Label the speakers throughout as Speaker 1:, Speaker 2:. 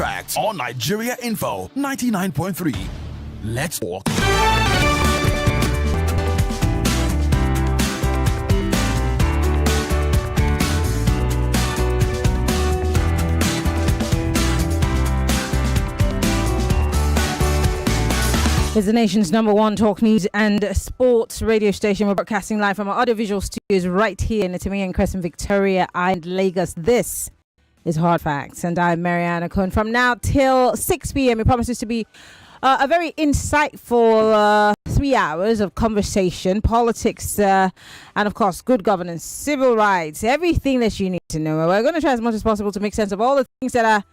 Speaker 1: Facts on Nigeria Info 99.3. Let's talk.
Speaker 2: It's the nation's number one talk news and sports radio station. We're broadcasting live from our audiovisual studios right here in the Maryann Crescent, Victoria and Lagos. This is Hard Facts, and I'm Maryann Okon. From now till 6 p.m, it promises to be a very insightful 3 hours of conversation, politics, and of course, good governance, civil rights, everything that you need to know. We're going to try as much as possible to make sense of all the things that are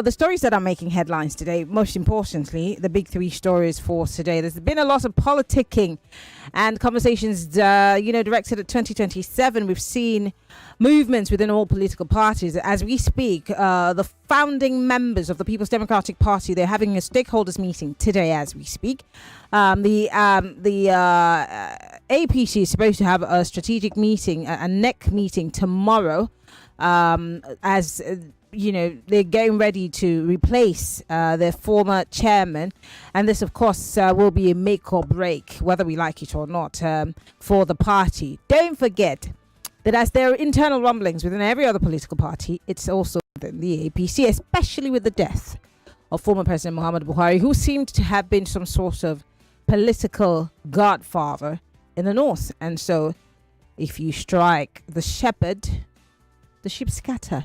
Speaker 2: the stories that are making headlines today. Most importantly, the big three stories for today. There's been a lot of politicking and conversations, directed at 2027. We've seen movements within all political parties. As we speak, the founding members of the People's Democratic Party, they're having a stakeholders meeting today as we speak. The APC is supposed to have a strategic meeting, a NEC meeting tomorrow, as they're getting ready to replace their former chairman, and this of course will be a make or break, whether we like it or not, for the party. Don't forget that as there are internal rumblings within every other political party, it's also within the APC, especially with the death of former President Muhammadu Buhari, who seemed to have been some sort of political godfather in the north. And so if you strike the shepherd, the sheep scatter.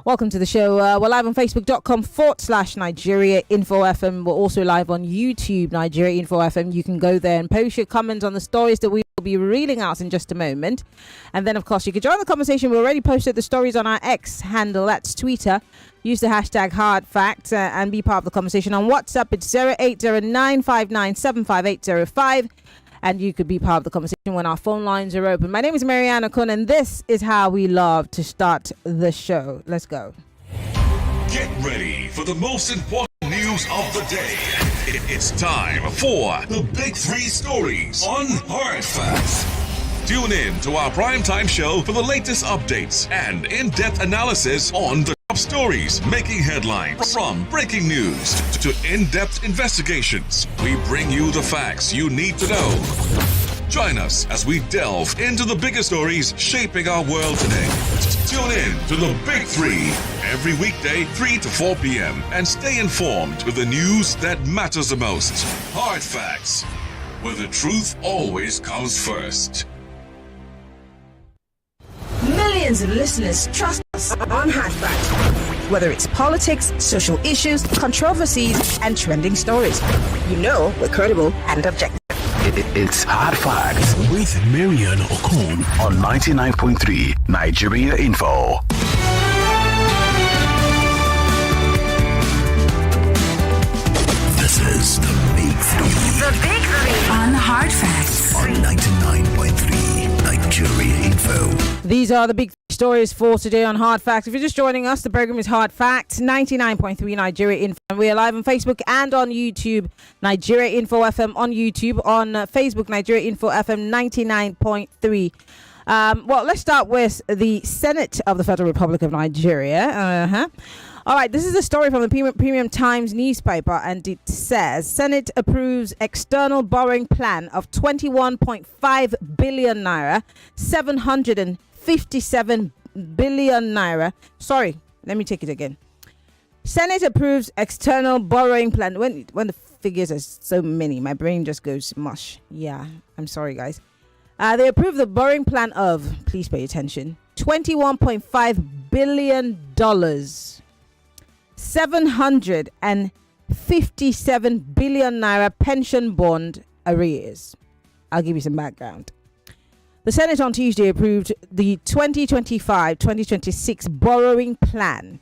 Speaker 2: Welcome to the show. We're live on Facebook.com/Nigeria Info FM. We're also live on YouTube, Nigeria Info FM. You can go there and post your comments on the stories that we will be reading out in just a moment. And then, of course, you can join the conversation. We already posted the stories on our X handle. That's Twitter. Use the hashtag HardFacts and be part of the conversation. On WhatsApp, it's 08095975805. And you could be part of the conversation when our phone lines are open. My name is Maryann Okon, and this is how we love to start the show. Let's go.
Speaker 3: Get ready for the most important news of the day. It's time for the Big Three Stories on Hard Facts. Tune in to our primetime show for the latest updates and in-depth analysis on the top stories making headlines. From breaking news to in-depth investigations, we bring you the facts you need to know. Join us as we delve into the biggest stories shaping our world today. Tune in to the Big Three every weekday, 3 to 4 p.m. and stay informed with the news that matters the most. Hard Facts, where the truth always comes first.
Speaker 4: Millions of listeners trust us on Hard Facts. Whether it's politics, social issues, controversies, and trending stories, we're credible and objective.
Speaker 5: It's Hard Facts with Maryann Okon on 99.3 Nigeria Info. This is the Big Three.
Speaker 4: The Big Three
Speaker 5: on Hard Facts on 99.3 Nigeria Info.
Speaker 2: These are the big stories for today on Hard Facts. If you're just joining us, the program is Hard Facts, 99.3 Nigeria Info. And we are live on Facebook and on YouTube, Nigeria Info FM on YouTube, on Facebook, Nigeria Info FM 99.3. Well, let's start with the Senate of the Federal Republic of Nigeria. All right, this is a story from the Premium Times newspaper, and it says Senate approves external borrowing plan of 21.5 billion naira, 757 billion naira. Sorry, let me take it again. Senate approves external borrowing plan. When the figures are so many, my brain just goes mush. Yeah, I'm sorry, guys. They approved the borrowing plan of, please pay attention, $21.5 billion. 757 billion naira pension bond arrears. I'll give you some background. The Senate on Tuesday approved the 2025-2026 borrowing plan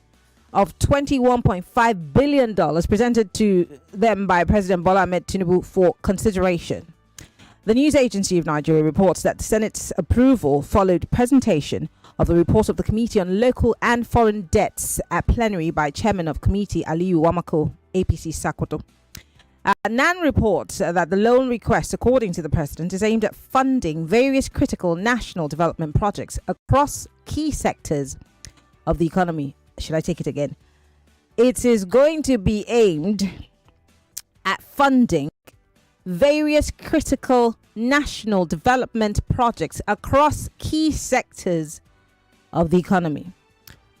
Speaker 2: of $21.5 billion presented to them by President Bola Ahmed Tinubu for consideration. The news agency of Nigeria reports that the Senate's approval followed presentation of the report of the Committee on Local and Foreign Debts at plenary by Chairman of Committee Aliyu Wamako, APC Sakwato. NAN reports that the loan request, according to the President, is aimed at funding various critical national development projects across key sectors of the economy. Should I take it again? it is going to be aimed at funding various critical national development projects across key sectors of the economy.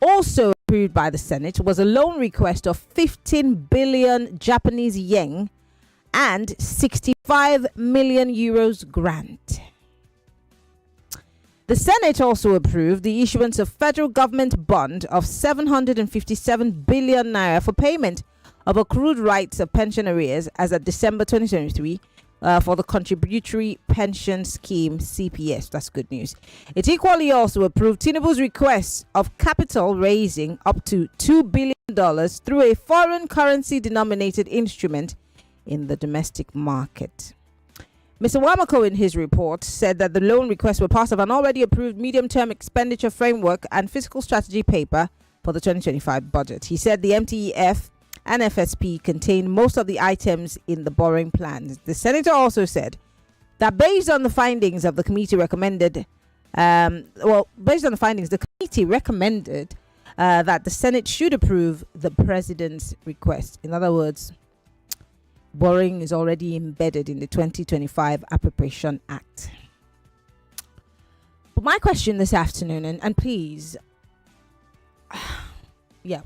Speaker 2: Also approved by the Senate was a loan request of 15 billion Japanese yen and 65 million euros grant. The Senate also approved the issuance of federal government bond of 757 billion naira for payment of accrued rights of pension arrears as of December 2023 for the Contributory Pension Scheme CPS. That's good news. It equally also approved Tinubu's request of capital raising up to $2 billion through a foreign currency denominated instrument in the domestic market. Mr. Wamako, in his report, said that the loan requests were part of an already approved medium-term expenditure framework and fiscal strategy paper for the 2025 budget. He said the MTEF and FSP contain most of the items in the borrowing plans. The senator also said that based on the findings of the committee recommended, the committee recommended that the Senate should approve the president's request. In other words, borrowing is already embedded in the 2025 Appropriation Act. But my question this afternoon, and please,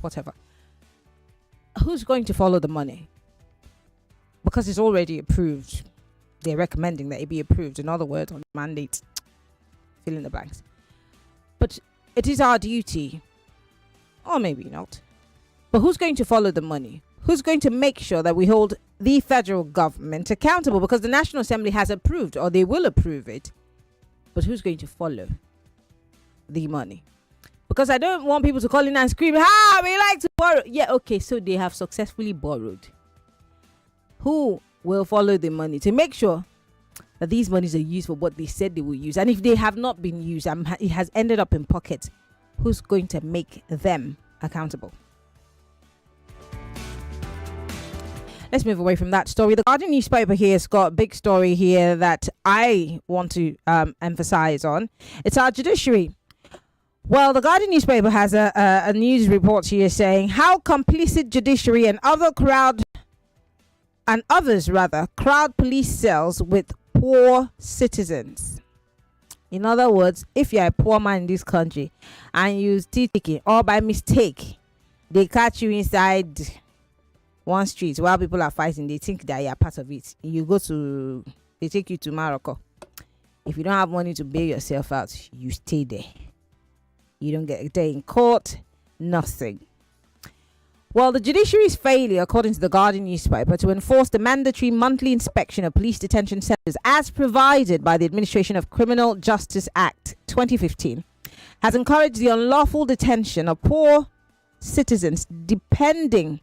Speaker 2: whatever. Who's going to follow the money? Because it's already approved. They're recommending that it be approved. In other words, on mandate, fill in the blanks. But it is our duty, or maybe not. But who's going to follow the money? Who's going to make sure that we hold the federal government accountable? Because the National Assembly has approved, or they will approve it. But who's going to follow the money? Because I don't want people to call in and scream, we like to borrow. Yeah, okay, so they have successfully borrowed. Who will follow the money to make sure that these monies are used for what they said they will use? And if they have not been used and it has ended up in pockets, who's going to make them accountable? Let's move away from that story. The Guardian newspaper here has got a big story here that I want to emphasize on. It's our judiciary. Well, the Guardian newspaper has a news report here saying how complicit judiciary and others crowd police cells with poor citizens. In other words, if you're a poor man in this country and you steal ticket or by mistake they catch you inside one street while people are fighting, they think that you're part of it. They take you to Morocco. If you don't have money to bail yourself out, you stay there. You don't get a day in court, nothing. Well, the judiciary's failure, according to the Guardian newspaper, to enforce the mandatory monthly inspection of police detention centers as provided by the Administration of Criminal Justice Act 2015 has encouraged the unlawful detention of poor citizens depending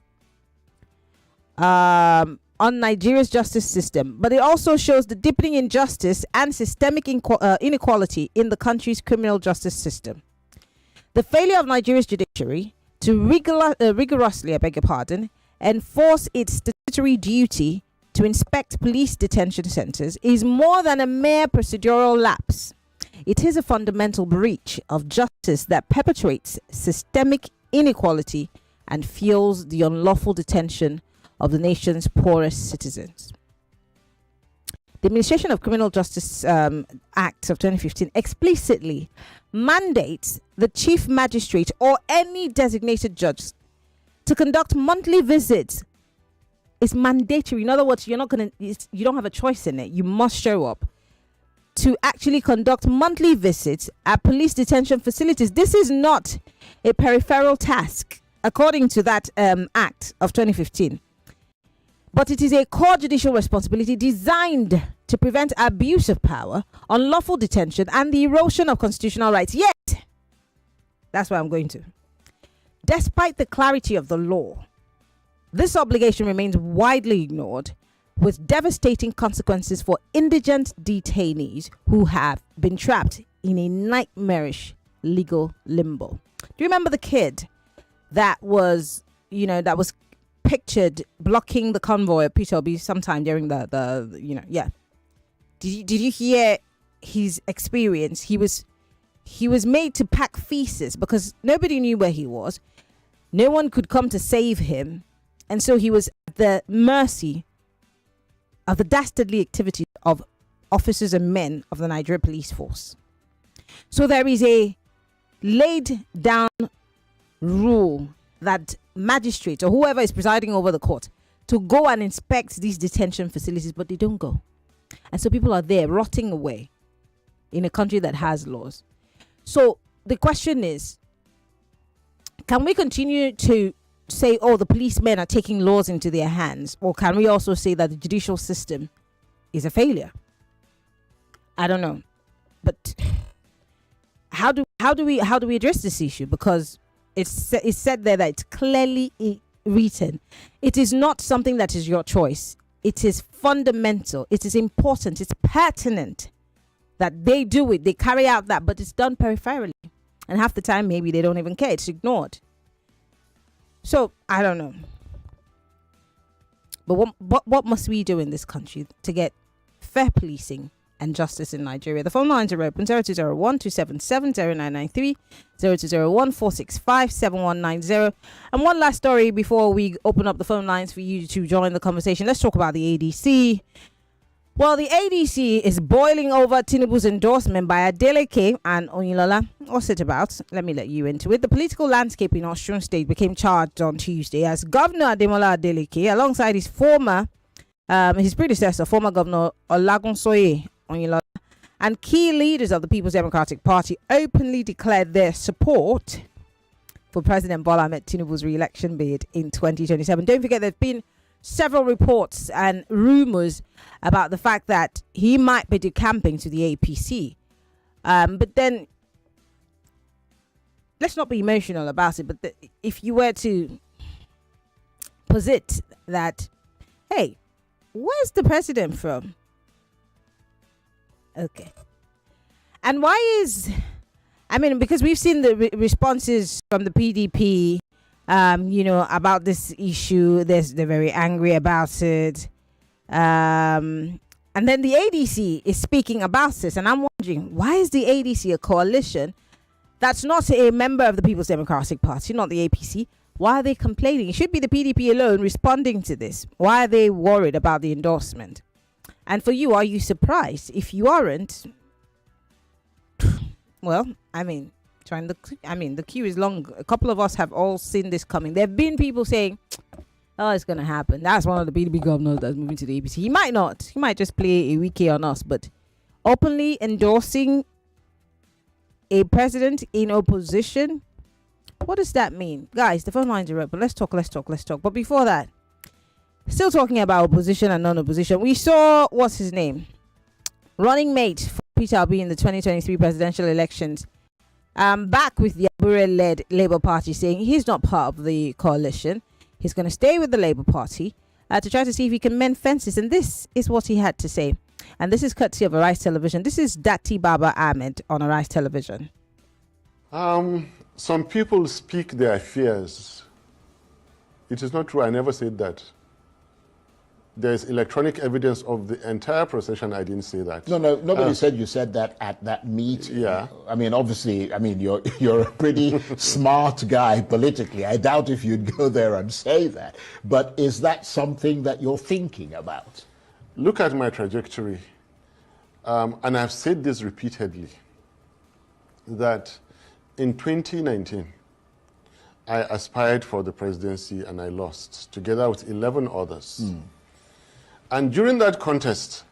Speaker 2: on Nigeria's justice system. But it also shows the deepening injustice and systemic inequality in the country's criminal justice system. The failure of Nigeria's judiciary to rigorously, enforce its statutory duty to inspect police detention centers is more than a mere procedural lapse. It is a fundamental breach of justice that perpetuates systemic inequality and fuels the unlawful detention of the nation's poorest citizens. The Administration of Criminal Justice Act of 2015 explicitly mandates the chief magistrate or any designated judge to conduct monthly visits. It's mandatory. In other words, you don't have a choice in it. You must show up to actually conduct monthly visits at police detention facilities. This is not a peripheral task, according to that Act of 2015. But it is a core judicial responsibility designed to prevent abuse of power, unlawful detention, and the erosion of constitutional rights. Yet, that's where I'm going to. Despite the clarity of the law, this obligation remains widely ignored, with devastating consequences for indigent detainees who have been trapped in a nightmarish legal limbo. Do you remember the kid that was pictured blocking the convoy at Peter Obi sometime during Did you hear his experience? He was made to pack feces because nobody knew where he was. No one could come to save him. And so he was at the mercy of the dastardly activities of officers and men of the Nigeria police force. So there is a laid down rule that magistrates or whoever is presiding over the court to go and inspect these detention facilities, but they don't go. And so people are there rotting away in a country that has laws. So the question is, can we continue to say, oh, the policemen are taking laws into their hands? Or can we also say that the judicial system is a failure? I don't know. But how do we address this issue? Because it's said there that it's clearly written. It is not something that is your choice. It is fundamental. It is important. It's pertinent that they do it. They carry out that, but it's done peripherally. And half the time, maybe they don't even care. It's ignored. So, I don't know. But what must we do in this country to get fair policing and justice in Nigeria? The phone lines are open: 0201-277-0993, 0201-465-7190. And one last story before we open up the phone lines for you to join the conversation. Let's talk about the ADC. Well, the ADC is boiling over Tinubu's endorsement by Adeleke and Onyilola. What's it about? Let me let you into it. The political landscape in Osun State became charged on Tuesday as Governor Ademola Adeleke, alongside his predecessor, former Governor Olagunsoye Onyilola, and key leaders of the People's Democratic Party openly declared their support for President Bola Ahmed Tinubu's re-election bid in 2027. Don't forget, there have been several reports and rumors about the fact that he might be decamping to the APC. But then, let's not be emotional about it, but if you were to posit that, hey, where's the president from? Okay. And why is, because we've seen the responses from the PDP, about this issue. They're very angry about it. And then the ADC is speaking about this. And I'm wondering, why is the ADC a coalition that's not a member of the People's Democratic Party, not the APC? Why are they complaining? It should be the PDP alone responding to this. Why are they worried about the endorsement? And for you, are you surprised? If you aren't, well, the queue is long. A couple of us have all seen this coming. There have been people saying, oh, it's going to happen. That's one of the PDP governors that's moving to the APC. He might not. He might just play a wiki on us. But openly endorsing a president in opposition, what does that mean? Guys, the phone lines are open. Let's talk. But before that, still talking about opposition and non-opposition, we saw, what's his name? Running mate for Peter Obi in the 2023 presidential elections. Back with the Abure-led Labour Party, saying he's not part of the coalition. He's going to stay with the Labour Party to try to see if he can mend fences. And this is what he had to say. And this is courtesy of Arise Television. This is Dati Baba Ahmed on Arise Television.
Speaker 6: Some people speak their fears. It is not true. I never said that. There's electronic evidence of the entire procession. I didn't say that.
Speaker 7: No, nobody said you said that at that meeting.
Speaker 6: Yeah.
Speaker 7: Obviously, you're a pretty smart guy politically. I doubt if you'd go there and say that. But is that something that you're thinking about?
Speaker 6: Look at my trajectory. And I've said this repeatedly, that in 2019, I aspired for the presidency and I lost, together with 11 others. And during that contest,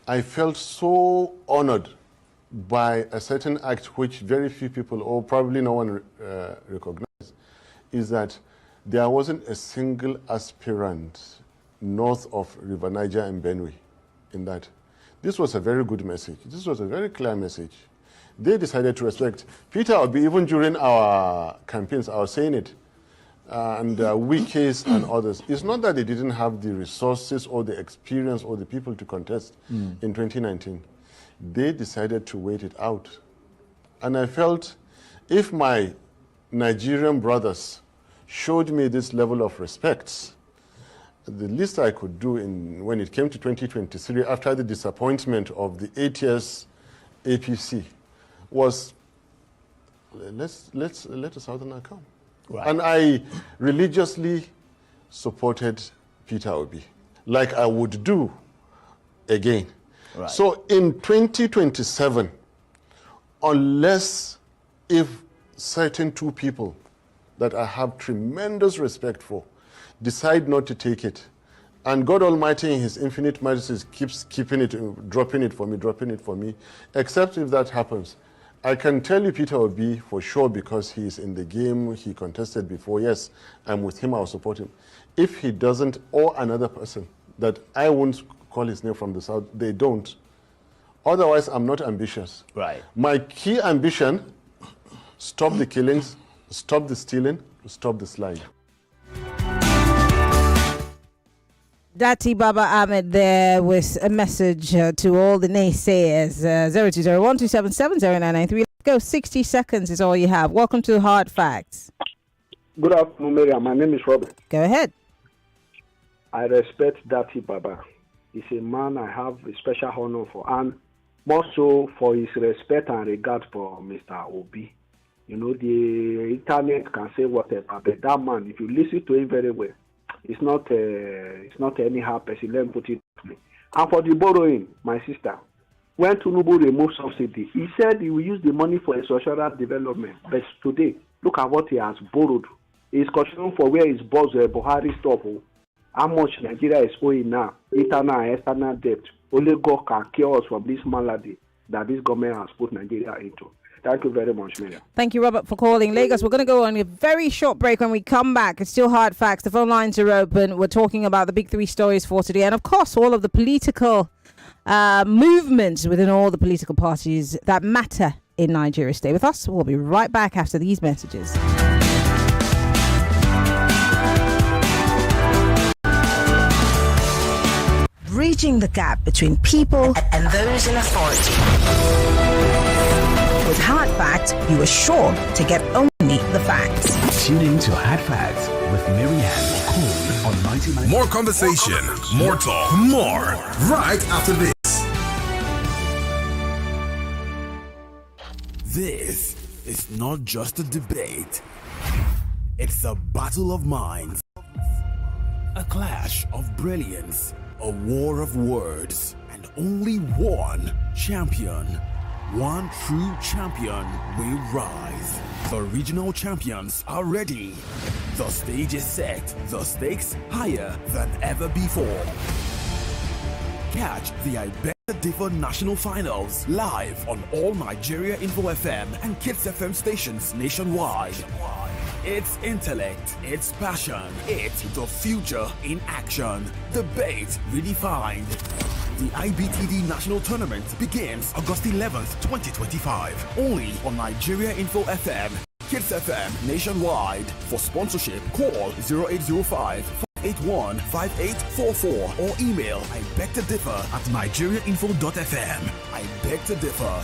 Speaker 6: I felt so honored by a certain act which very few people, or probably no one recognized, is that there wasn't a single aspirant north of River Niger and Benue in that. This was a very good message. This was a very clear message. They decided to respect Peter Obi. Even during our campaigns, I was saying it, and Wikis and others. It's not that they didn't have the resources or the experience or the people to contest in 2019. They decided to wait it out. And I felt if my Nigerian brothers showed me this level of respect, the least I could do when it came to 2023, after the disappointment of the 8 years APC, was let a Southerner come.
Speaker 7: Right.
Speaker 6: And I religiously supported Peter Obi, like I would do again.
Speaker 7: Right.
Speaker 6: So in 2027, unless if certain two people that I have tremendous respect for decide not to take it, and God Almighty in his infinite mercy keeps keeping it, dropping it for me, except if that happens, I can tell you Peter Obi for sure, because he is in the game, he contested before, yes, I'm with him, I'll support him. If he doesn't, or another person that I won't call his name from the south, they don't. Otherwise, I'm not ambitious.
Speaker 7: Right.
Speaker 6: My key ambition, stop the killings, stop the stealing, stop the slide.
Speaker 2: Dati Baba Ahmed there with a message to all the naysayers. 0201277093. Let's go. 60 seconds is all you have. Welcome to Hard Facts.
Speaker 8: Good afternoon, Maryann. My name is Robert.
Speaker 2: Go ahead.
Speaker 8: I respect Dati Baba. He's a man I have a special honor for, and more so for his respect and regard for Mr. Obi. You know, the internet can say whatever, but that man, if you listen to him very well, it's not anyhow person. Let me put it that way. And for the borrowing, my sister, when Tinubu removed subsidy, he said he will use the money for a social development. But today, look at what he has borrowed. He's considering for where his boss Buhari stop. How much Nigeria is owing now, internal and external debt. Only God can cure us from this malady that this government has put Nigeria into. Thank you very much, Mayor.
Speaker 2: Thank you, Robert, for calling. Lagos, we're going to go on a very short break. When we come back, it's still Hard Facts. The phone lines are open. We're talking about the big three stories for today. And, of course, all of the political movements within all the political parties that matter in Nigeria. Stay with us. We'll be right back after these messages.
Speaker 4: Bridging the gap between people and those in authority. With Hard Facts, you are sure to get only the facts.
Speaker 5: Tune in to Hard Facts with Maryann Okon on 99.
Speaker 3: More conversation, more talk, more right after this.
Speaker 1: This is not just a debate. It's a battle of minds. A clash of brilliance. A war of words. And only one champion. One true champion will rise. The regional champions are ready. The stage is set. The stakes higher than ever before. Catch the I Bet the Differ National Finals live on all Nigeria Info FM and Kids FM stations nationwide. It's intellect, it's passion, it's the future in action. Debate redefined. The IBTD National Tournament begins August 11th, 2025. Only on Nigeria Info FM, Kids FM nationwide. For sponsorship, call 0805 815844 or email I beg to differ at nigeriainfo.fm. I beg to differ,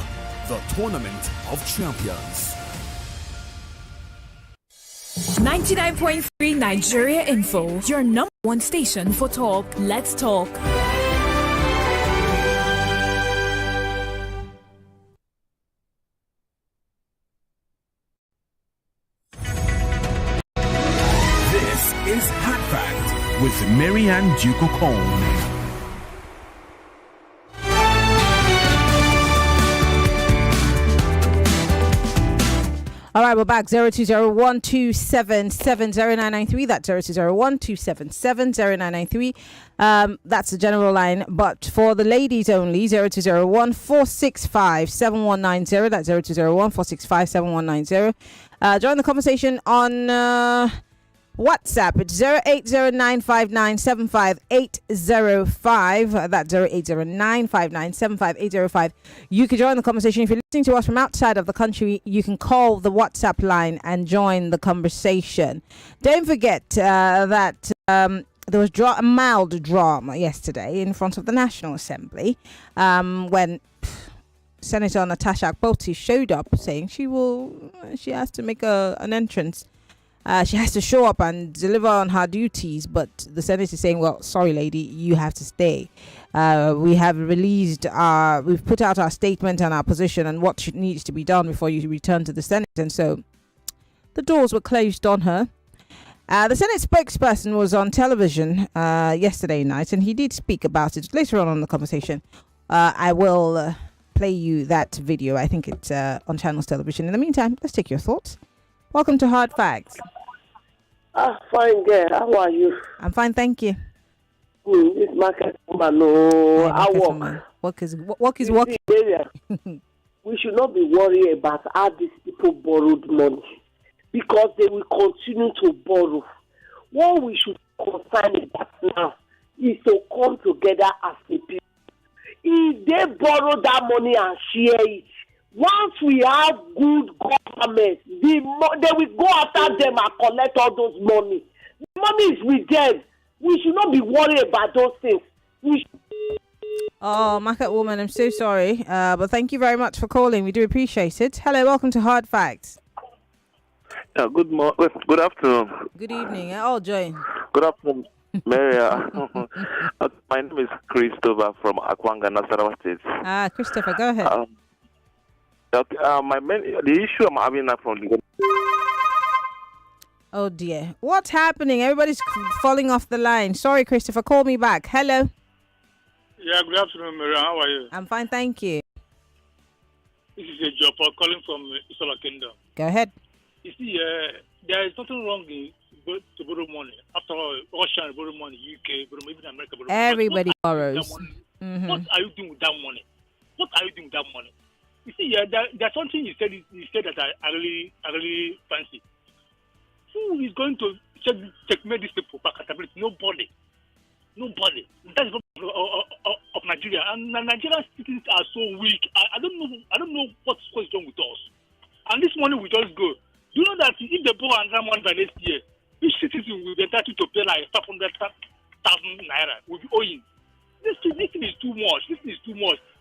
Speaker 1: the tournament of champions.
Speaker 9: 99.3 Nigeria Info, your number one station for talk. Let's talk.
Speaker 1: This is Hard Fact with Maryann Okon.
Speaker 2: All right, we're back. 0201277093. That's 0201277093. That's the general line. But for the ladies only, 0201-465-7190. That's 0201-465-7190. Join the conversation on WhatsApp. It's 08095975805. That's 08095975805. You can join the conversation. If you're listening to us from outside of the country, you can call the WhatsApp line and join the conversation. Don't forget that there was a mild drama yesterday in front of the National Assembly when Senator Natasha Akpoti showed up saying she has to make an entrance. She has to show up and deliver on her duties, but the Senate is saying, well, sorry, lady, you have to stay. We have we've put out our statement and our position and what needs to be done before you return to the Senate. And so the doors were closed on her. The Senate spokesperson was on television yesterday night, and he did speak about it later on the conversation. I will play you that video. I think it's on Channels Television. In the meantime, let's take your thoughts. Welcome to Hard Facts.
Speaker 10: Fine, girl. How are you?
Speaker 2: I'm fine, thank you.
Speaker 10: This market woman, no, I work.
Speaker 2: Work is working.
Speaker 10: We should not be worried about how these people borrowed money, because they will continue to borrow. What we should concern about now is to come together as a people. If they borrow that money and share it, once we have good government, they will go after them and collect all those money. The money is with them. We should not be worried about those things.
Speaker 2: Oh, market woman, I'm so sorry. But thank you very much for calling. We do appreciate it. Hello, welcome to Hard Facts.
Speaker 11: Good afternoon.
Speaker 2: Good evening. I'll join.
Speaker 11: Good afternoon, Maryann. My name is Christopher from Akwanga, Nasarawa State.
Speaker 2: Christopher, go ahead.
Speaker 11: The issue I'm having now from the...
Speaker 2: Oh dear. What's happening? Everybody's falling off the line. Sorry, Christopher. Call me back. Hello.
Speaker 12: Yeah, good afternoon, Maryann. How are you?
Speaker 2: I'm fine, thank you.
Speaker 12: This is a job calling from Isola Kingdom.
Speaker 2: Go ahead.
Speaker 12: You see, there is nothing wrong to borrow money. After all, Russia borrow money, UK borrow money, even America borrow money.
Speaker 2: Everybody borrows.
Speaker 12: Mm-hmm. What are you doing with that money? What are you doing with that money? You see, there's something you said that I really fancy. Who is going to checkmate these people for accountability? Nobody. That's the problem of Nigeria. And Nigerian citizens are so weak. I don't know what's wrong with us. And this money will just go. You know that if they borrow another money by next year, each citizen will be entitled to pay like 500,000 naira. Will be owing. This thing is too much.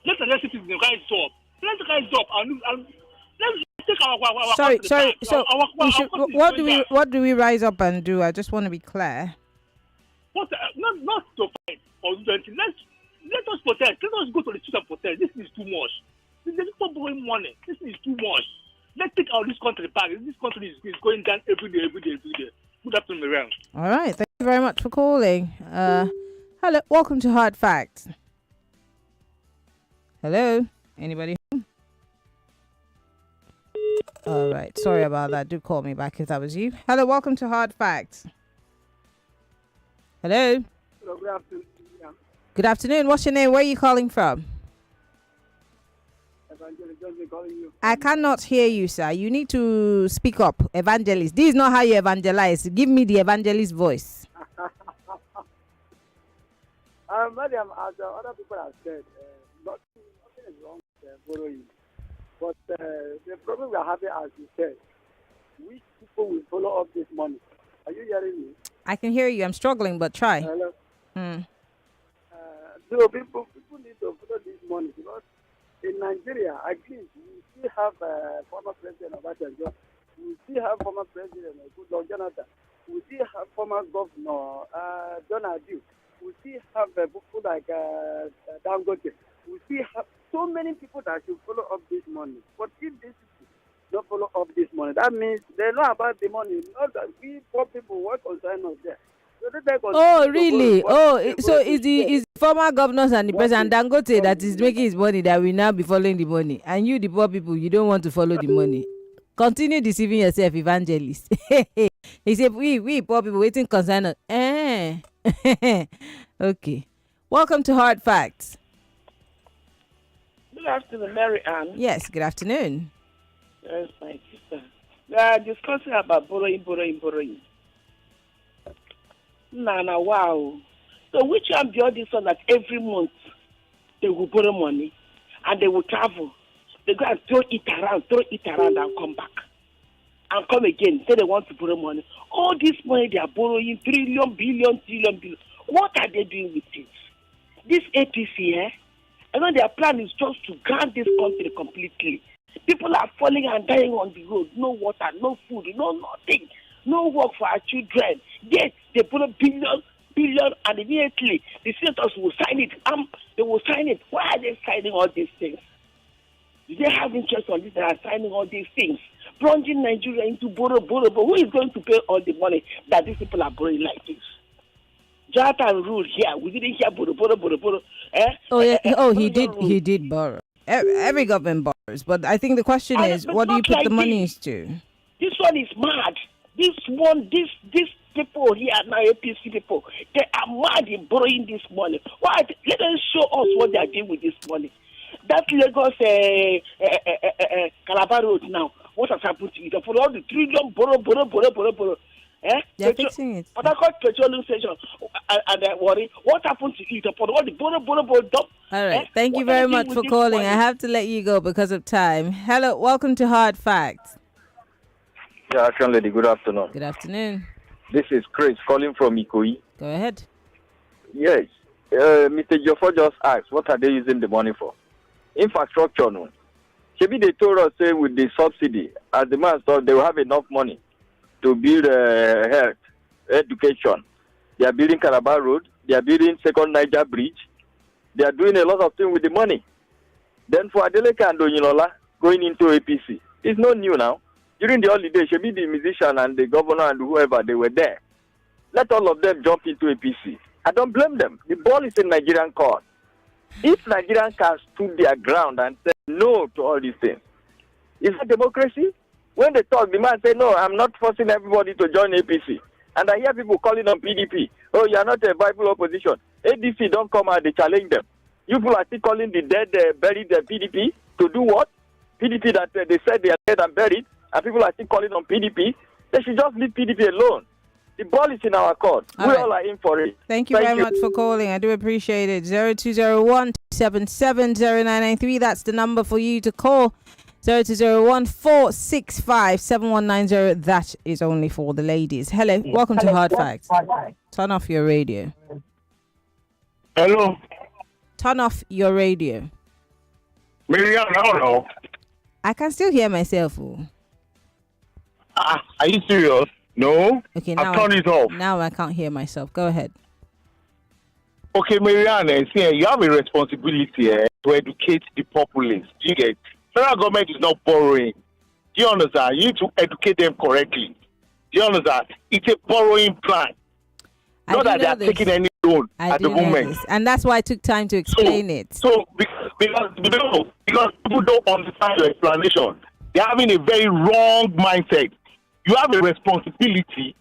Speaker 12: Let the citizens rise up. And let's take our
Speaker 2: sorry. So what do we rise up and do? I just want to be clear.
Speaker 12: Not to fight or do anything. Let us protest. Let us go to the street and protest. This is too much. There's people borrowing money. This is too much. Let's take out this country back. This country is going down every day. Good afternoon, Maryann.
Speaker 2: All right. Thank you very much for calling. Hello. Welcome to Hard Facts. Hello. Anybody? All right. Sorry about that. Do call me back if that was you. Hello. Welcome to Hard Facts. Hello.
Speaker 13: Hello. Good afternoon.
Speaker 2: Good afternoon. What's your name? Where are you calling from? I cannot hear you, sir. You need to speak up. Evangelist. This is not how you evangelize. Give me the evangelist voice.
Speaker 13: Madam, as other people have said, nothing is wrong with borrowing. But the problem we are having, as you said, which people will follow up this money? Are you hearing me?
Speaker 2: I can hear you. I'm struggling, but try.
Speaker 13: Hello. So people need to follow this money, because in Nigeria, at least we still have former President Obasanjo, we still have former President Goodluck Jonathan, we still have former Governor Donald Duke, we still have people like Dangote, we still have so many people that should follow up this money. But if these people don't follow up this money, that means they know about the money. Not that we poor people, what concern us there.
Speaker 2: Oh, really? Oh, so is the former governors and the president Dangote that is making his money that will now be following the money? And you, the poor people, you don't want to follow the money. Continue deceiving yourself, evangelist. He said, we poor people waiting concern us. Okay. Welcome to Hard Facts.
Speaker 10: Good afternoon, Maryann.
Speaker 2: Yes, good afternoon.
Speaker 10: Yes, my sister. We are discussing about borrowing. Wow. So which one be all this one that every month they will borrow money and they will travel. They go and throw it around and come back. And come again, say they want to borrow money. All this money they are borrowing, trillion, billion. What are they doing with it? This APC, I know their plan is just to grant this country completely. People are falling and dying on the road. No water, no food, no nothing. No work for our children. Yet they borrow billion, and immediately the senators will sign it. They will sign it. Why are they signing all these things? Do they have interest on this? They are signing all these things. plunging Nigeria into borrow. But who is going to pay all the money that these people are borrowing like this? Jonathan ruled here. We didn't hear borrow.
Speaker 2: Oh yeah. He did. He did borrow. Every government borrows, but I think the question is, what do you put the monies to?
Speaker 10: This one is mad. This people here now, APC people, they are mad in borrowing this money. Why? Let them show us what they are doing with this money. That Lagos Calabar Road now, what has happened to it? For all the trillion borrow.
Speaker 2: They're fixing it.
Speaker 10: But I call petroleum station and I worry, what happened to it? For all the borrow dump.
Speaker 2: All right. Thank you very much for calling. I have to let you go because of time. Hello, welcome to Hard Facts.
Speaker 14: Yeah, Action Lady, good afternoon.
Speaker 2: Good afternoon.
Speaker 14: This is Chris calling from Ikoyi.
Speaker 2: Go ahead.
Speaker 14: Yes. Mr. Jofo just asked, what are they using the money for? Infrastructure, no. Maybe they told us, say, with the subsidy, as the man thought they will have enough money to build health, education. They are building Calabar Road. They are building Second Niger Bridge. They are doing a lot of things with the money. Then for Adeleke and Onyilola going into APC, it's not new now. During the holiday, should be the musician and the governor and whoever, they were there. Let all of them jump into APC. I don't blame them. The ball is in Nigerian court. If Nigerians can stood their ground and say no to all these things, is that democracy? When they talk, the man say, no, I'm not forcing everybody to join APC. And I hear people calling on PDP. Oh, you are not a viable opposition. ADC don't come out, they challenge them. You people are still calling the dead, buried PDP to do what? PDP that they said they are dead and buried, and people are still calling on PDP. They should just leave PDP alone. The ball is in our court. We all are in for it.
Speaker 2: Thank you very much for calling. I do appreciate it. 0201 277 That's the number for you to call. 0201 465 7190. That is only for the ladies. Hello. Welcome to Hard Facts. Turn off your radio.
Speaker 15: Hello.
Speaker 2: Turn off your radio.
Speaker 15: Maryann, hello.
Speaker 2: I can still hear myself.
Speaker 15: Are you serious? No.
Speaker 2: Okay, now
Speaker 15: I've turned it off.
Speaker 2: Now I can't hear myself. Go ahead.
Speaker 15: Okay, Maryann, see, you have a responsibility to educate the populace. Do you get? Federal government is not borrowing. Do you understand? You need to educate them correctly. Do you understand? It's a borrowing plan. Not that they are taking any loan at the moment.
Speaker 2: And that's why I took time to explain it.
Speaker 15: So, because people don't understand your explanation, they're having a very wrong mindset. You have a responsibility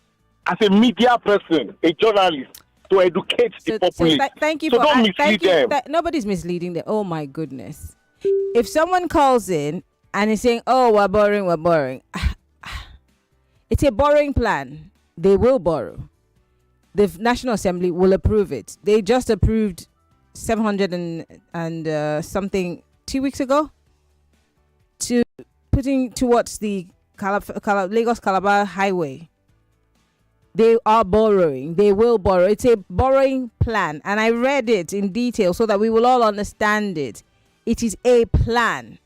Speaker 15: as a media person, a journalist, to educate the populace.
Speaker 2: Thank you
Speaker 15: so
Speaker 2: for
Speaker 15: don't mislead them.
Speaker 2: Nobody's misleading them. Oh my goodness. If someone calls in and is saying, oh, we're borrowing, it's a borrowing plan. They will borrow. The National Assembly will approve it. They just approved 700 and something 2 weeks ago to putting towards the Lagos Calabar Highway. They are borrowing. They will borrow. It's a borrowing plan. And I read it in detail so that we will all understand it. It is a plan.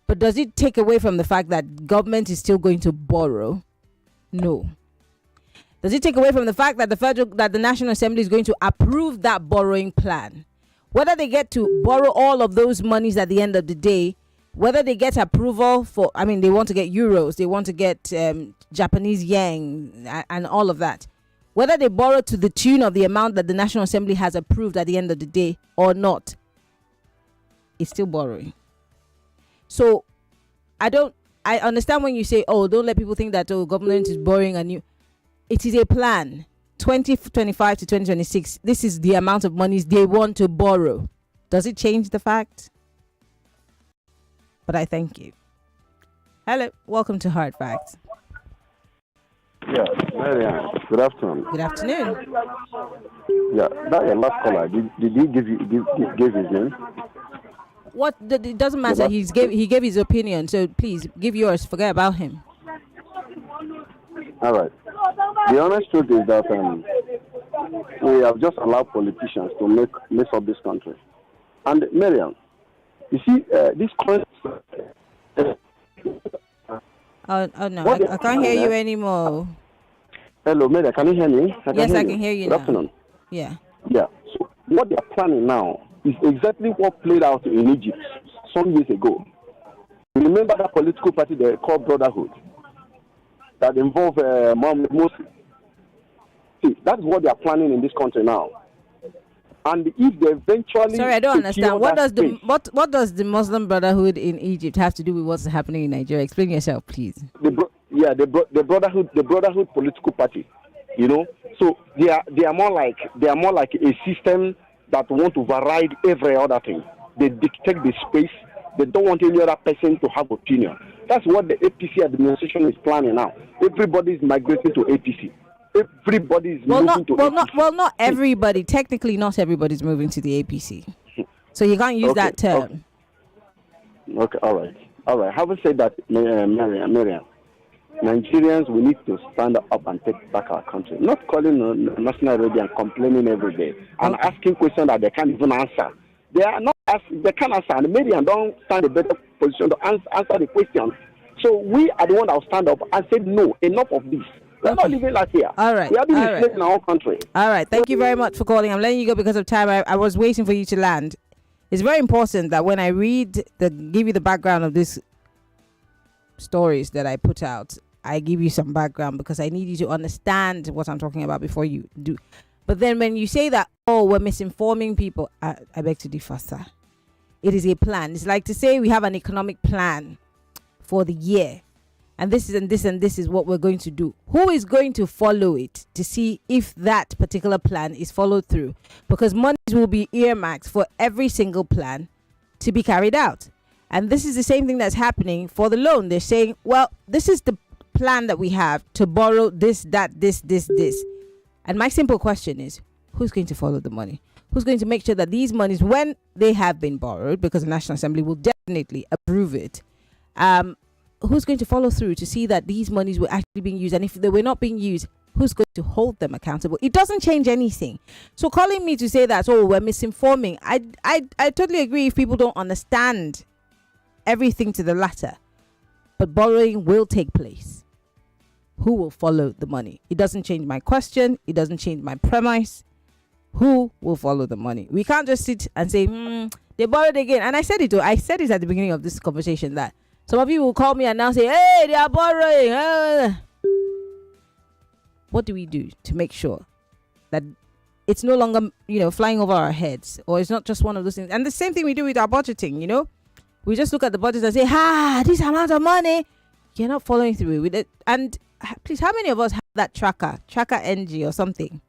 Speaker 2: But does it take away from the fact that government is still going to borrow? No. Does it take away from the fact that the National Assembly is going to approve that borrowing plan? Whether they get to borrow all of those monies at the end of the day, whether they get approval for, they want to get euros, they want to get Japanese yen and all of that. Whether they borrow to the tune of the amount that the National Assembly has approved at the end of the day or not, it's still borrowing. So I understand when you say, oh, don't let people think that, government is borrowing and you. It is a plan. 2025 to 2026. This is the amount of monies they want to borrow. Does it change the fact? But I thank you. Hello. Welcome to Hard Facts.
Speaker 16: Yeah, Maryann, good afternoon.
Speaker 2: Good afternoon.
Speaker 16: Yeah, that your last caller. Did he give his name?
Speaker 2: What? It doesn't matter. He gave his opinion. So please give yours. Forget about him.
Speaker 16: All right. The honest truth is that we have just allowed politicians to mess up this country. And Maryann, you see, this current.
Speaker 2: Oh no, I can't hear you anymore.
Speaker 16: Hello, Maryann, can you hear me?
Speaker 2: Yes, I can hear you now.
Speaker 16: Good afternoon.
Speaker 2: Yeah.
Speaker 16: Yeah. So what they are planning now is exactly what played out in Egypt some years ago. Remember that political party they call Brotherhood that involve Mohammed Morsi? See, that's what they are planning in this country now. And if they eventually...
Speaker 2: Sorry, I don't understand. What does the Muslim Brotherhood in Egypt have to do with what's happening in Nigeria? Explain yourself, please.
Speaker 16: The Brotherhood political party, So they are more like a system that want to override every other thing. They dictate the space. They don't want any other person to have opinion. That's what the APC administration is planning now. Everybody is migrating to APC. Everybody is moving to APC.
Speaker 2: Not everybody. Technically, not everybody's moving to the APC. So you can't use that term.
Speaker 16: Okay, all right. Having said that, Maryann, Nigerians, we need to stand up and take back our country. Not calling on national radio and complaining every day and asking questions that they can't even answer. They can't answer, and Maryann don't stand a better position to answer the question. So we are the one that will stand up and say, no, enough of this. We're not living like here.
Speaker 2: All right.
Speaker 16: We have been enslaved in our own country.
Speaker 2: All right. Thank you very much for calling. I'm letting you go because of time. I was waiting for you to land. It's very important that when I give you the background of these stories that I put out, I give you some background because I need you to understand what I'm talking about before you do. But then when you say that, we're misinforming people, I beg to differ, sir. It is a plan. It's like to say we have an economic plan for the year. And this is and this and this is what we're going to do. Who is going to follow it to see if that particular plan is followed through? Because monies will be earmarked for every single plan to be carried out. And this is the same thing that's happening for the loan. They're saying, well, this is the plan that we have to borrow this, that, this. And my simple question is, who's going to follow the money? Who's going to make sure that these monies, when they have been borrowed, because the National Assembly will definitely approve it, who's going to follow through to see that these monies were actually being used? And if they were not being used, who's going to hold them accountable? It doesn't change anything. So calling me to say that, we're misinforming, I totally agree if people don't understand everything to the latter. But borrowing will take place. Who will follow the money? It doesn't change my question. It doesn't change my premise. Who will follow the money? We can't just sit and say, they borrowed again. And I said it at the beginning of this conversation that some of you will call me and now say, hey, they are borrowing. What do we do to make sure that it's no longer, flying over our heads, or it's not just one of those things? And the same thing we do with our budgeting, We just look at the budget and say, this amount of money. You're not following through with it. And please, how many of us have that tracker NG or something?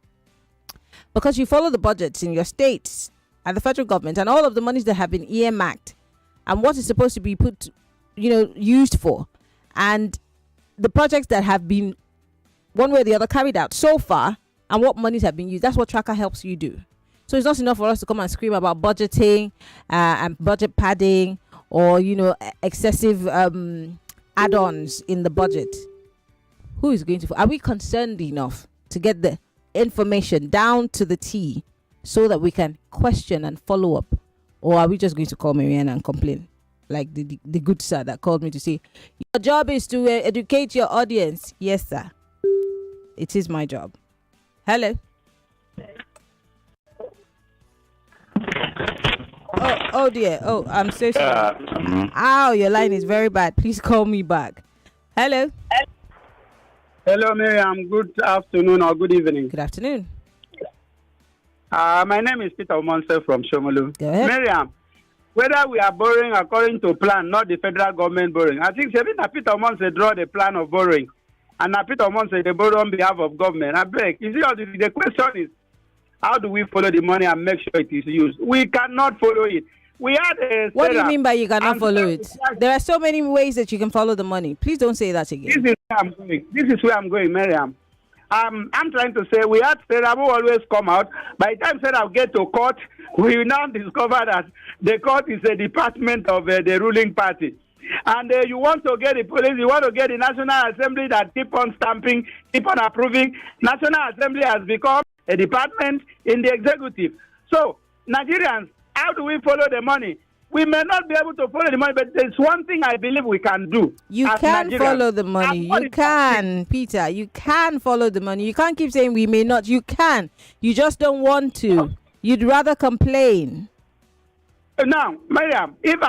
Speaker 2: Because you follow the budgets in your states and the federal government and all of the monies that have been earmarked and what is supposed to be put, used for, and the projects that have been one way or the other carried out so far and what monies have been used. That's what tracker helps you do. So it's not enough for us to come and scream about budgeting and budget padding or, excessive add-ons in the budget. Who is going to... Are we concerned enough to get the information down to the T so that we can question and follow up? Or are we just going to call Maryann and complain? Like the good sir that called me to say, your job is to educate your audience. Yes, sir. It is my job. Hello. Oh dear. Oh, I'm so sorry. Your line is very bad. Please call me back. Hello.
Speaker 13: Hello, Maryann. Good afternoon or good evening.
Speaker 2: Good afternoon.
Speaker 13: My name is Peter Omonse from Shomolu.
Speaker 2: Go ahead.
Speaker 13: Maryann, whether we are borrowing according to plan, not the federal government borrowing. I think Peter Omonse draw the plan of borrowing, and Peter Omonse they borrow on behalf of government. I beg. You see, the question is, how do we follow the money and make sure it is used? We cannot follow it. We had
Speaker 2: What do you mean by you cannot follow it? There are so many ways that you can follow the money. Please don't say that again.
Speaker 13: This is where I'm going, Maryann. I'm trying to say we had Sarah who always come out. By the time Sarah get to court, we will now discover that the court is a department of the ruling party. And you want to get the police, you want to get the National Assembly that keep on stamping, keep on approving. National Assembly has become a department in the executive. So, Nigerians, how do we follow the money? We may not be able to follow the money, but there's one thing I believe we can do.
Speaker 2: You can follow the money. You can, Peter. You can follow the money. You can't keep saying we may not. You can. You just don't want to. You'd rather complain.
Speaker 13: Now, Maryann, if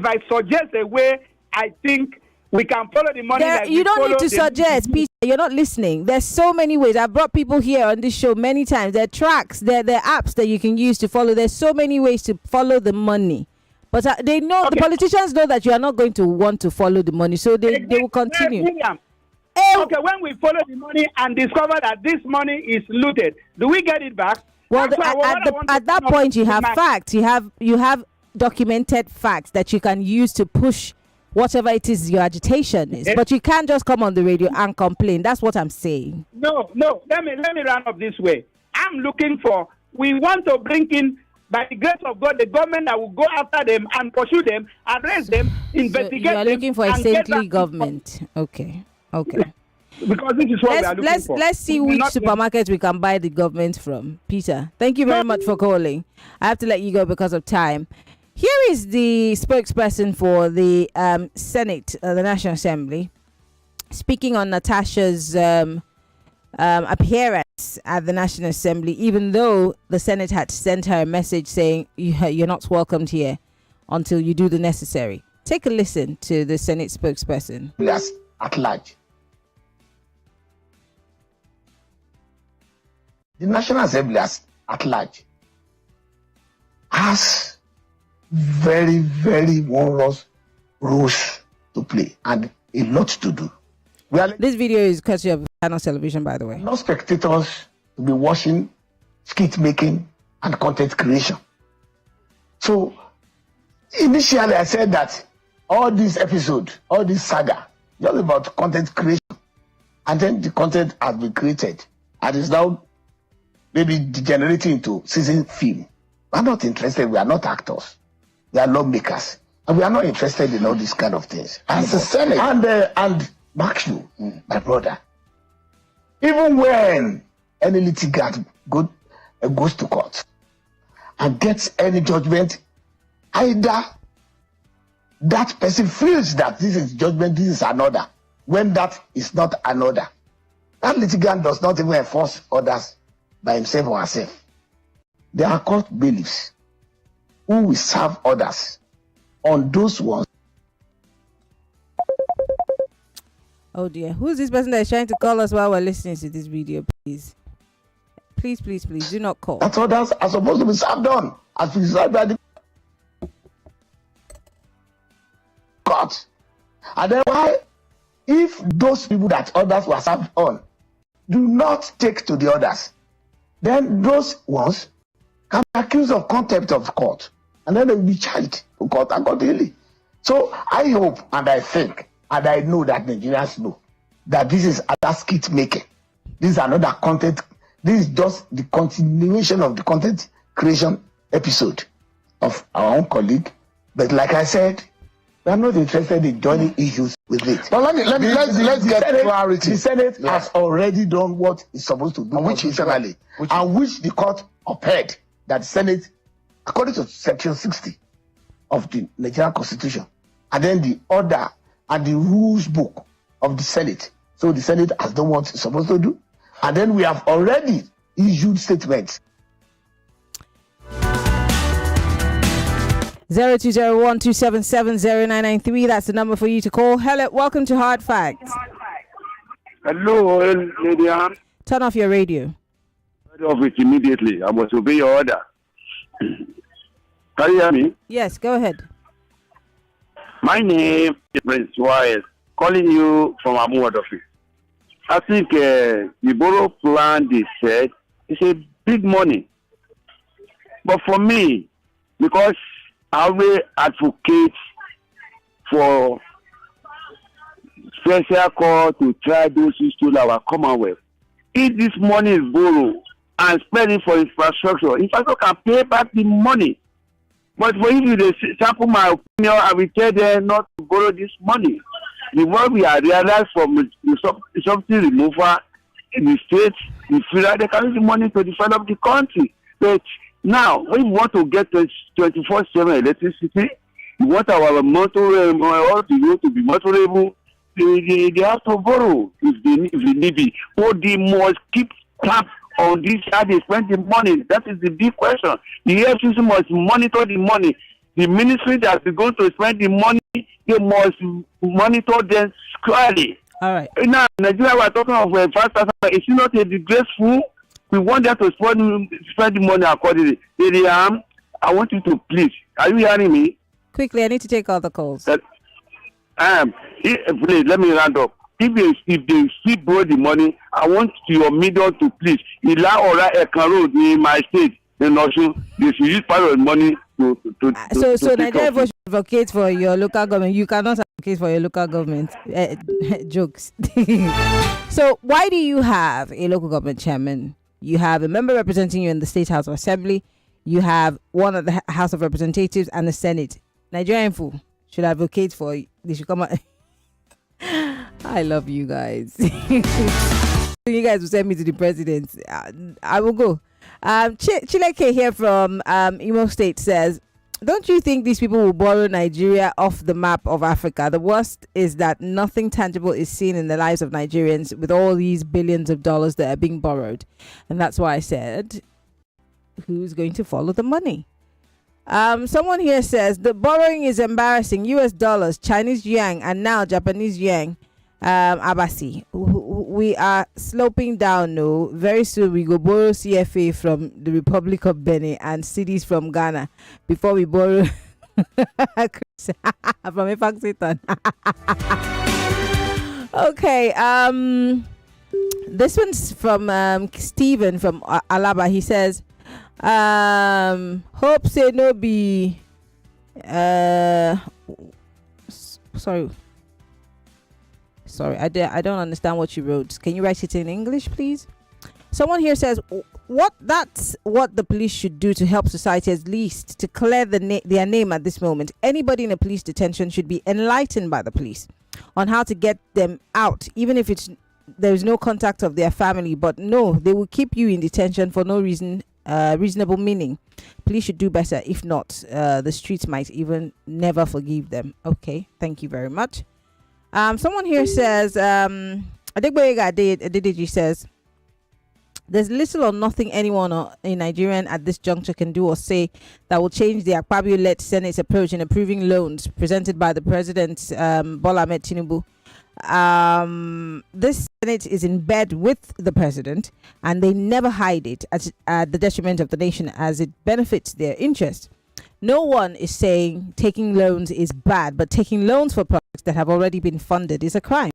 Speaker 13: I suggest a way I think we can follow the money. Like
Speaker 2: you don't need to suggest, Peter. You're not listening. There's so many ways. I've brought people here on this show many times. There are tracks, there are apps that you can use to follow. There's so many ways to follow the money. But they know, the politicians know that you are not going to want to follow the money, so they will continue.
Speaker 13: Okay, when we follow the money and discover that this money is looted, do we get it back?
Speaker 2: Well, at that point, you have facts. You have documented facts that you can use to push whatever it is your agitation is. But you can't just come on the radio and complain. That's what I'm saying.
Speaker 13: No. Let me run up this way. I'm looking for. We want to bring in, by the grace of God, the government that will go after them and pursue them, arrest them, investigate them.
Speaker 2: You are looking for a saintly government. Okay.
Speaker 13: Because this is what we are looking for.
Speaker 2: Let's see which supermarket we can buy the government from. Peter, thank you very much for calling. I have to let you go because of time. Here is the spokesperson for the Senate, the National Assembly, speaking on Natasha's appearance at the National Assembly, even though the Senate had sent her a message saying you're not welcomed here until you do the necessary. Take a listen to the Senate spokesperson.
Speaker 17: Yes, at large. The National Assembly at large has very, very onerous roles to play and a lot to do.
Speaker 2: This video is courtesy of Channel Television, by the way.
Speaker 17: No spectators to be watching skit making and content creation. So initially I said that all this episode, all this saga, just about content creation, and then the content has been created and is now maybe degenerating into season film. We are not interested. We are not actors. We are lawmakers, and we are not interested in all these kind of things. As a Senate, and mark you, my brother, even when any litigant goes to court and gets any judgment, either that person feels that this is judgment, this is another. When that is not another, that litigant does not even enforce orders by himself or herself. They are called bailiffs who will serve others on those ones.
Speaker 2: Oh dear, who's this person that is trying to call us while we're listening to this video? Please, do not call.
Speaker 17: That others are supposed to be served on as prescribed by the court. And then why, if those people that others were served on do not take to the others, then those ones can be accused of contempt of court, and then they will be charged to court accordingly. So I hope and I think and I know that Nigerians know that this is other skit making. This is another content. This is just the continuation of the content creation episode of our own colleague. But like I said, we are not interested in joining issues with it.
Speaker 7: But let's get clarity.
Speaker 17: The Senate has already done what it's supposed to do constitutionally, and which the court upheld that the Senate, according to Section 60 of the Nigerian Constitution, and then the order and the rules book of the Senate. So the Senate has done what it's supposed to do, and then we have already issued statements.
Speaker 2: 0201277093. That's the number for you to call. Hello, welcome to Hard Facts.
Speaker 18: Hello, Lady Ann.
Speaker 2: Turn off your radio.
Speaker 18: Turn off it immediately. I must obey your order. Can you hear me?
Speaker 2: Yes, go ahead.
Speaker 18: My name is Prince Wise, calling you from Amuad office. I think the borough plan they said is a big money. But for me, because I will advocate for special court to try those who stole our Commonwealth. If this money is borrowed and spend it for infrastructure can pay back the money. But for if you sample my opinion, I will tell them not to borrow this money. The more we are realized from the subsidy removal in the states, the federal, they can use the money to develop the country. But now, when we want to get 24/7 electricity, we want our motor all the road to be motorable, they have to borrow if they need it. Or they must keep tap on this how they spend the money. That is the big question. The FCC must monitor the money. The ministry that is going to spend the money They must monitor them squarely.
Speaker 2: All right.
Speaker 18: Now, Nigeria, we're talking of a fast. It's not a disgraceful. We want them to spend the money accordingly. I want you to please. Are you hearing me?
Speaker 2: Quickly, I need to take all the calls.
Speaker 18: Please, let me round up. If they still borrow the money, I want your million to please. Ila Ora Ekan Road in my state, in Osun, they should use part of the money
Speaker 2: So Nigeria should advocate for your local government. You cannot advocate for your local government. Jokes. So why do you have a local government chairman? You have a member representing you in the State House of Assembly. You have one at the House of Representatives and the Senate. Nigerian fool should advocate for. They should come out. I love you guys. You guys will send me to the president. I will go. Chileke here from Imo State says, don't you think these people will borrow Nigeria off the map of Africa? The worst is that nothing tangible is seen in the lives of Nigerians with all these billions of dollars that are being borrowed. And that's why I said, who's going to follow the money? Someone here says the borrowing is embarrassing. US dollars, Chinese yuan, and now Japanese yuan. Abasi, we are sloping down. No, very soon we go borrow CFA from the Republic of Benin and cedis from Ghana before we borrow from Efaxiton. Okay, this one's from Stephen from Alaba. He says, hope say no be sorry, I don't understand what you wrote. Can you write it in English, please? Someone here says, that's what the police should do to help society, at least to clear their name at this moment. Anybody in a police detention should be enlightened by the police on how to get them out, even if there's no contact of their family. But no, they will keep you in detention for no reason, reasonable meaning. Police should do better. If not, the streets might even never forgive them. Okay, thank you very much. Someone here says, Adegboyega says, there's little or nothing anyone in Nigeria at this juncture can do or say that will change the Akpabio-led Senate's approach in approving loans presented by the President, Bola Ahmed Tinubu. This Senate is in bed with the President, and they never hide it at the detriment of the nation as it benefits their interest. No one is saying taking loans is bad, but taking loans for projects that have already been funded is a crime.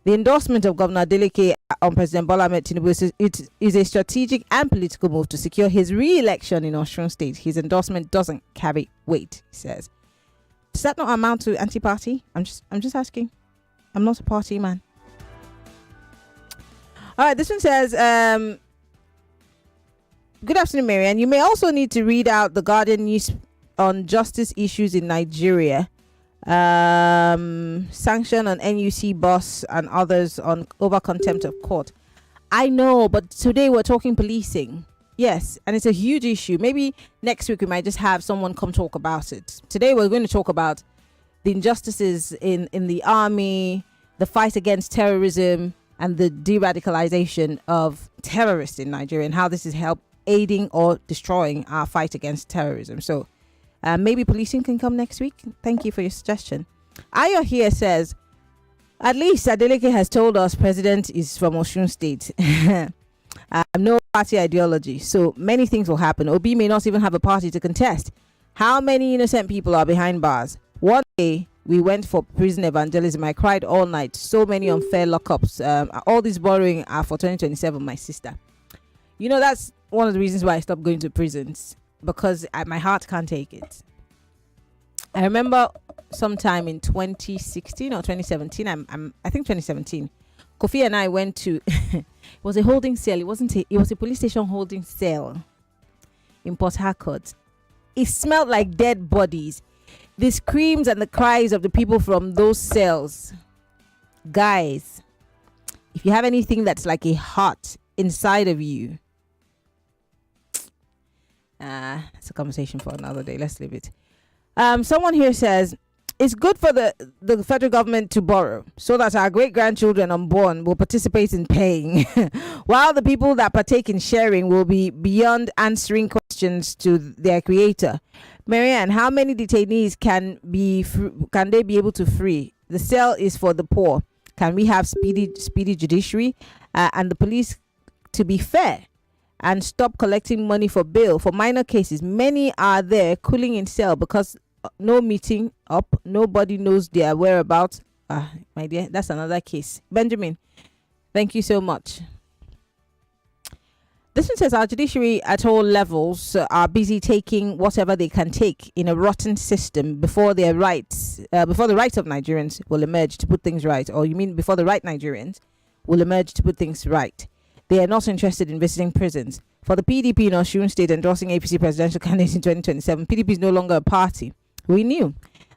Speaker 2: The endorsement of Governor Adeleke on President Bola Ahmed Tinubu is a strategic and political move to secure his re-election in Osun State. His endorsement doesn't carry weight, he says. Does that not amount to anti-party? I'm just asking. I'm not a party man. All right, this one says, good afternoon, Maryann. You may also need to read out the Guardian news on justice issues in Nigeria. Sanction on NUC boss and others on over contempt of court. I know, but today we're talking policing. Yes, and it's a huge issue. Maybe next week we might just have someone come talk about it. Today we're going to talk about the injustices in the army, the fight against terrorism, and the de-radicalization of terrorists in Nigeria, and how this is aiding or destroying our fight against terrorism. So maybe policing can come next week. Thank you for your suggestion. Ayo here says, at least Adeleke has told us president is from Osun State. No party ideology. So many things will happen. Obi may not even have a party to contest. How many innocent people are behind bars? One day we went for prison evangelism. I cried all night. So many unfair lockups. All this borrowing are for 2027, my sister. You know, that's one of the reasons why I stopped going to prisons, because my heart can't take it. I remember sometime in 2016 or 2017, I think 2017, Kofi and I went to it was a holding cell. It was a police station holding cell in Port Harcourt. It smelled like dead bodies. The screams and the cries of the people from those cells. Guys, if you have anything that's like a heart inside of you, it's a conversation for another day. Let's leave it. Someone here says, it's good for the federal government to borrow so that our great-grandchildren unborn will participate in paying, while the people that partake in sharing will be beyond answering questions to their creator. Maryann, how many detainees can they be able to free? The cell is for the poor. Can we have speedy judiciary and the police to be fair and stop collecting money for bail for minor cases? Many are there cooling in cell because no meeting up, nobody knows their whereabouts. My dear, that's another case. Benjamin, thank you so much. This one says our judiciary at all levels are busy taking whatever they can take in a rotten system before the rights of Nigerians will emerge to put things right. Or you mean before the right Nigerians will emerge to put things right? They are not interested in visiting prisons. For the PDP in Osun State endorsing APC presidential candidates in 2027, PDP is no longer a party. We knew.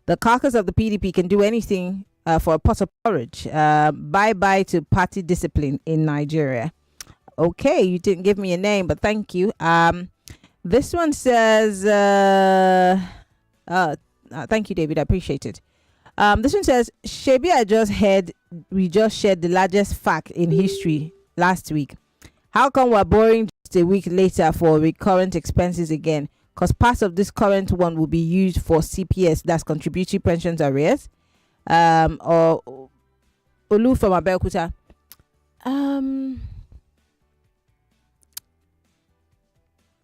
Speaker 2: The carcass of the PDP can do anything for a pot of porridge. Bye-bye to party discipline in Nigeria. Okay, you didn't give me a name, but thank you. This one says, thank you, David. I appreciate it. This one says, Shebi, we just shared the largest fact in history last week. How come we're borrowing just a week later for recurrent expenses again? Because part of this current one will be used for CPS, that's contributory pensions arrears. Or Olu from Abeokuta.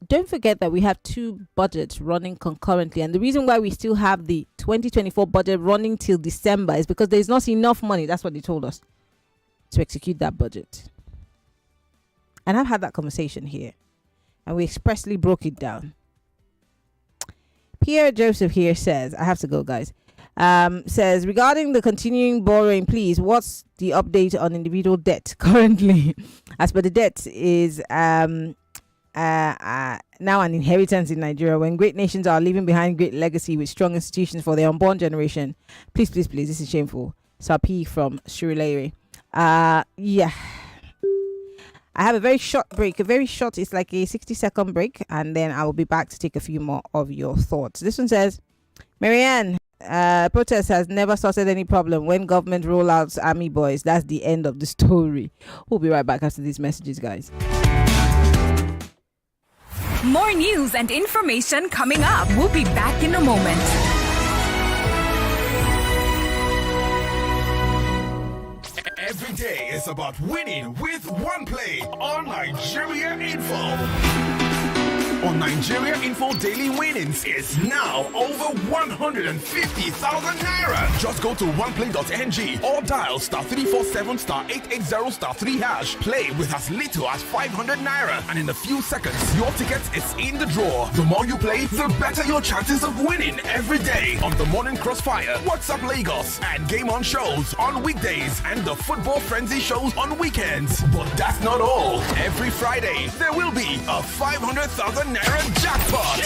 Speaker 2: Don't forget that we have two budgets running concurrently, and the reason why we still have the 2024 budget running till December is because there's not enough money, that's what they told us, to execute that budget. And I've had that conversation here, and we expressly broke it down. Pierre Joseph here says, I have to go, guys, says, regarding the continuing borrowing, please, what's the update on individual debt currently? As per the debt is now an inheritance in Nigeria, when great nations are leaving behind great legacy with strong institutions for their unborn generation. Please, this is shameful. Sapi from Surulere. Yeah, I have a very short break, it's like a 60-second break, and then I will be back to take a few more of your thoughts. This one says, Maryann, protest has never sorted any problem. When government roll out army boys, that's the end of the story. We'll be right back after these messages, guys.
Speaker 9: More news and information coming up. We'll be back in a moment.
Speaker 1: Every day is about winning with one play on Nigeria Info. On Nigeria Info Daily Winnings is now over 150,000 naira. Just go to oneplay.ng or dial *347 *880 #3#. Play with as little as 500 naira, and in a few seconds, your ticket is in the draw. The more you play, the better your chances of winning every day on the Morning Crossfire, WhatsApp Lagos, and Game On shows on weekdays, and the Football Frenzy shows on weekends. But that's not all. Every Friday, there will be a 500,000 naira jackpot.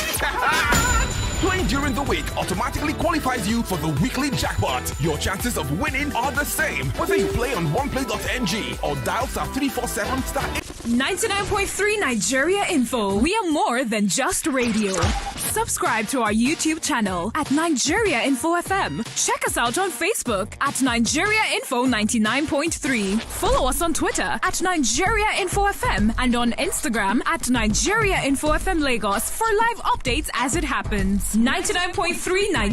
Speaker 1: Playing during the week automatically qualifies you for the weekly jackpot. Your chances of winning are the same whether you play on oneplay.ng or dial *347
Speaker 9: 99.3 Nigeria Info. We are more than just radio. Subscribe to our YouTube channel at Nigeria Info FM. Check us out on Facebook at Nigeria Info 99.3. Follow us on Twitter at Nigeria Info FM and on Instagram at Nigeria Info FM Lagos for live updates as it happens. 99.3 Nigeria.